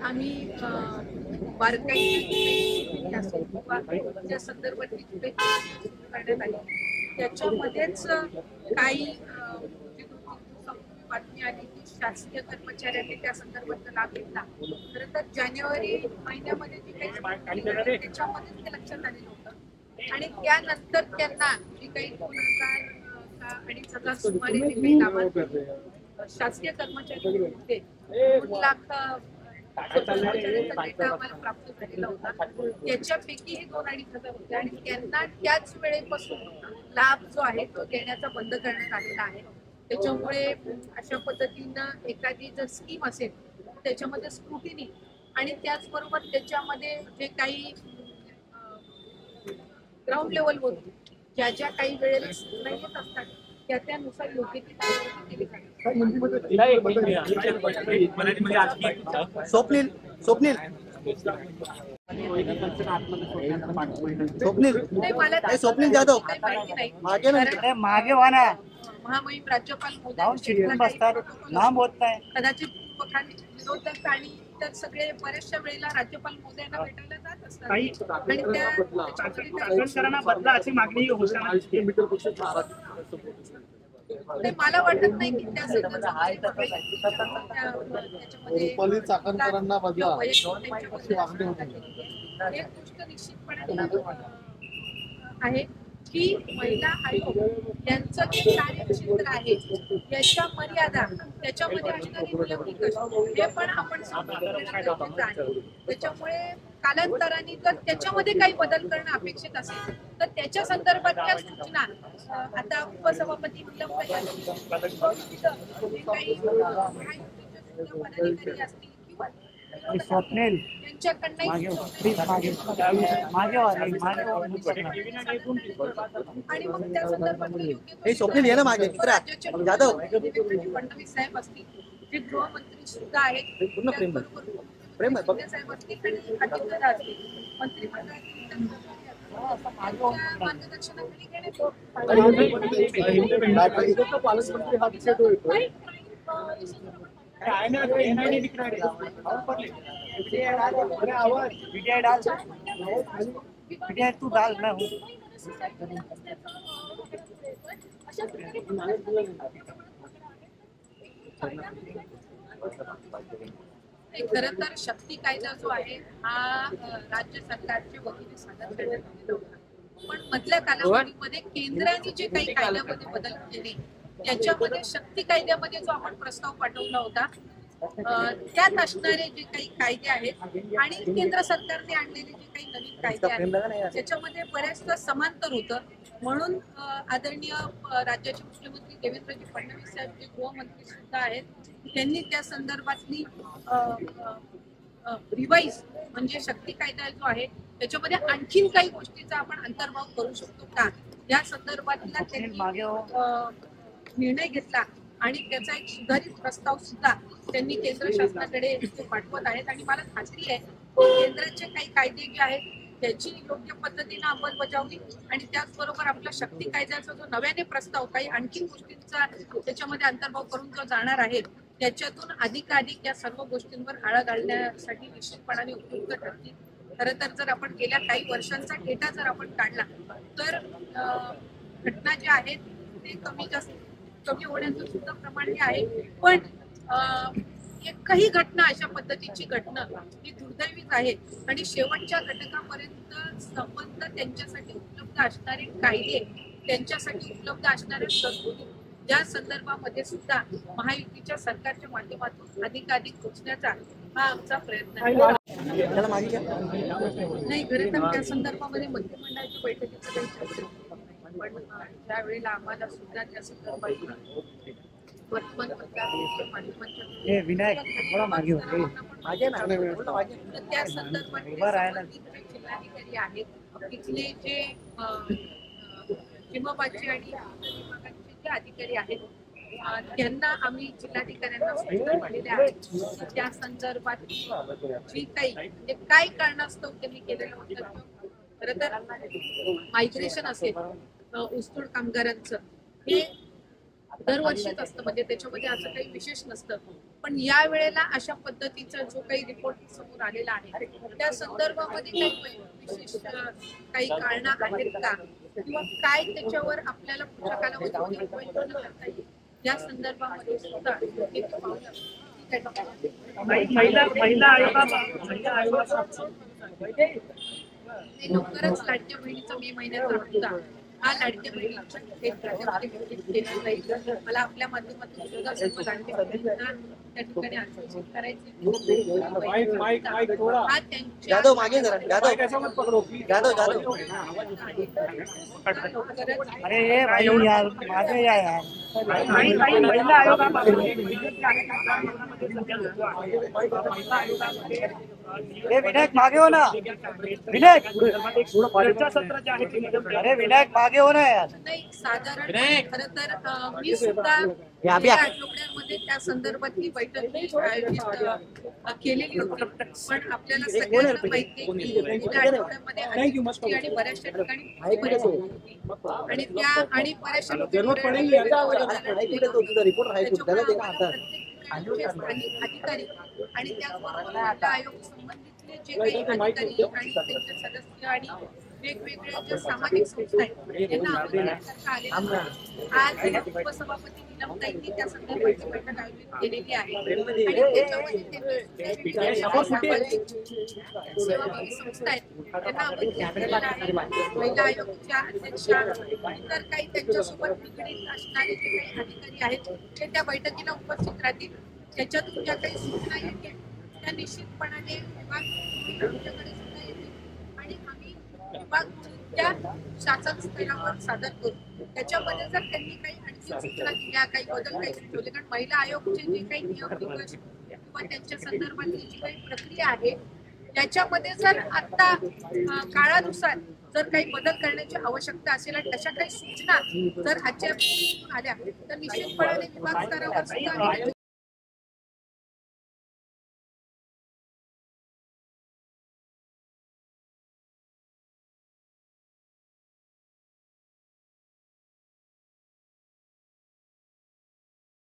आम्ही बारकाईने असेल किंवा त्या संदर्भातली जी काही करण्यात आली त्याच्यामध्येच काही बातमी आली की शासकीय कर्मचाऱ्यांनी त्या संदर्भातला लाभ घेतला. खरं तर जानेवारी महिन्यामध्ये जी काही त्याच्यामध्येच ते लक्षात आलेलं होतं आणि त्यानंतर त्यांना जी काही 2,000-2,500 सुमारे शासकीय कर्मचारी होते 2,00,000 डेटा आम्हाला प्राप्त झालेला होता. त्याच्यापैकी हे 2,500 होते आणि त्यांना त्याच वेळेपासून लाभ जो आहे तो देण्याचा बंद करण्यात आलेला आहे. त्याच्यामुळे अशा पद्धतीनं एखादी जर स्कीम असेल त्याच्यामध्ये स्क्रुटिनी आणि त्याचबरोबर त्याच्यामध्ये जे काही ग्राउंड लेवलवर ज्या ज्या काही वेळेला सूचना येत असतात त्यानुसार योग्य ती कार्यवाही केली जाते. स्वप्नील स्वप्नील जाधव मागे महामहिम राज्यपाल नाम होत नाही कदाचित विरोधक आणि इतर सगळे बऱ्याचशा वेळेला राज्यपाल महोदयांना भेटायला जात असतात आणि बदला अशी मागणी मला वाटत नाही की त्या एक गोष्ट निश्चितपणे आहे की महिला आयोग यांचं जे कार्यक्षेत्र आहे याच्या मर्यादा त्याच्यामध्ये असणारी नियमित हे पण आपण त्याच्यामुळे कालांतराने जर त्याच्यामध्ये काही बदल करणं अपेक्षित असेल तर त्याच्या संदर्भातल्या सूचना आता उपसभापती पदाधिकारी असतील किंवा स्वप्नील यांच्याकडनं आणि मग त्या संदर्भात स्वप्नील ये ना मागे जाधव फडणवीस साहेब असतील जे गृहमंत्री सुद्धा आहेत प्रेम साहेब असतील आणि मंत्रिमंडळातील मार्गदर्शनाखाली तू डाल ना खरं तर शक्ती कायदा जो आहे हा राज्य सरकारचे वतीने सादर करण्यात आलेला होता. पण मधल्या कालावधीमध्ये केंद्राने जे काही कायद्यामध्ये बदल केले त्याच्यामध्ये शक्ती कायद्यामध्ये जो आपण प्रस्ताव पाठवला होता त्यात असणारे जे काही कायदे आहेत आणि केंद्र सरकारने आणलेले जे काही नवीन कायदे आहेत त्याच्यामध्ये बऱ्याचदा समांतर होतं. म्हणून आदरणीय राज्याचे मुख्यमंत्री देवेंद्रजी फडणवीस साहेब जे गृहमंत्री सुद्धा आहेत त्यांनी त्या संदर्भातली रिवाईज म्हणजे शक्ती कायदा जो आहे त्याच्यामध्ये आणखीन काही गोष्टीचा आपण अंतर्भाव करू शकतो का या संदर्भातला त्यांनी निर्णय घेतला आणि त्याचा एक सुधारित प्रस्ताव सुद्धा त्यांनी केंद्र शासनाकडे पाठवत आहेत आणि मला खात्री आहे केंद्राचे काही कायदे जे आहेत त्याची योग्य पद्धतीने अंमलबजावणी आणि त्याचबरोबर आपला शक्ती कायद्याचा जो नव्याने प्रस्ताव काही आणखी गोष्टींचा त्याच्यामध्ये अंतर्भाव करून जो जाणार आहे त्याच्यातून अधिकाधिक या सर्व गोष्टींवर आळा घालण्यासाठी निश्चितपणाने उपयुक्त ठरतील. खरं तर जर आपण गेल्या काही वर्षांचा डेटा जर आपण काढला तर घटना ज्या आहेत ते कमी होण्याचं सुद्धा प्रमाण हे आहे. पण एकही घटना अशा पद्धतीची घटना ही दुर्दैवीच आहे आणि शेवटच्या घटकापर्यंत संबंध त्यांच्यासाठी उपलब्ध असणारे कायदे त्यांच्यासाठी उपलब्ध असणाऱ्या तरतुदी या संदर्भामध्ये सुद्धा महायुतीच्या सरकारच्या माध्यमातून अधिकाधिक पोहोचण्याचा हा आमचा प्रयत्न आहे. नाही खरं तर त्या संदर्भामध्ये मंत्रिमंडळाच्या बैठकीचं पण त्यावेळेला आम्हाला सुद्धा त्या संदर्भात वर्तमानपत्राच्या त्या संदर्भात जिल्हाधिकारी आहेत तिथले जे जिमाबादचे आणि विभागाचे जे अधिकारी आहेत त्यांना आम्ही जिल्हाधिकाऱ्यांना सूचना दिलेल्या आहेत त्या संदर्भात जी काही म्हणजे काय कारणास्तव त्यांनी केलेलं होतं. खरं तर मायग्रेशन असेल ऊसतोड कामगारांचं हे दरवर्षीच असतं म्हणजे त्याच्यामध्ये असं काही विशेष नसतं. पण या वेळेला अशा पद्धतीचा जो काही रिपोर्ट समोर आलेला आहे त्या संदर्भामध्ये काही विशेष काही कारणं आहेत का किंवा काय त्याच्यावर आपल्याला पुढच्या कालावधीमध्ये उपाययोजना करता येईल या संदर्भामध्ये सुद्धा एक पावलं लवकरच लाडक्या बहिणीचा मे महिन्याचा हप्ता हा लाडक्या बहिणीच्या थेट खात्यामध्ये केला जाईल. मला आपल्या माध्यमातून सुद्धा सर्व लाडक्या बहिणींना त्या ठिकाणी आश्वासित करायचे हा त्यांच्या यादव मागे जरा यादव यादव अरे ये भाई यार मागे या यार ए विनायक मागे हो ना विनायक अरे विनायक मागे हो ना यार नाही साधारण खरं तर मी सुद्धा या गेल्या आठवड्यामध्ये त्या संदर्भातली बैठक आयोजित केलेली होती पण आपल्याला सगळ्यांना माहिती आहे की गेल्या आठवड्यामध्ये अनेक गोष्टी आणि बऱ्याचशा ठिकाणी परिस्थिती होती आणि त्या आणि बऱ्याचशा रिपोर्ट स्थानिक अधिकारी आणि त्याचबरोबर महिला आयोग संबंधितले जे काही अधिकारी आणि त्यांचे सदस्य आणि वेगवेगळ्या ज्या सामाजिक संस्था आहेत त्यांना आमंत्रित करता आलेलं आहे. आज उपसभापती नीलमताईंनी त्या संदर्भाची बैठक आयोजित केलेली आहे आणि त्याच्यामध्ये सेवाभावी संस्था आहेत त्यांना आमंत्रित केलेलं आहे. महिला आयोगाच्या अध्यक्षा इतर काही त्यांच्यासोबत निगडीत असणारे जे काही अधिकारी आहेत ते त्या बैठकीला उपस्थित राहतील. त्याच्यातून ज्या काही सूचना येतील त्या निश्चितपणाने आमच्याकडे सुद्धा येतील आणि आम्ही त्या शासन स्तरावर सादर करू. त्याच्यामध्ये जर त्यांनी काही आणखी सूचना दिल्या काही बदल काही सुचवले कारण महिला आयोगचे जे काही नियम निकष किंवा त्यांच्या संदर्भातली जी काही प्रक्रिया आहे त्याच्यामध्ये जर आता काळानुसार जर काही बदल करण्याची आवश्यकता असेल आणि तशा काही सूचना जर आजच्या आल्या तर निश्चितपणाने विभाग स्तरावर सुद्धा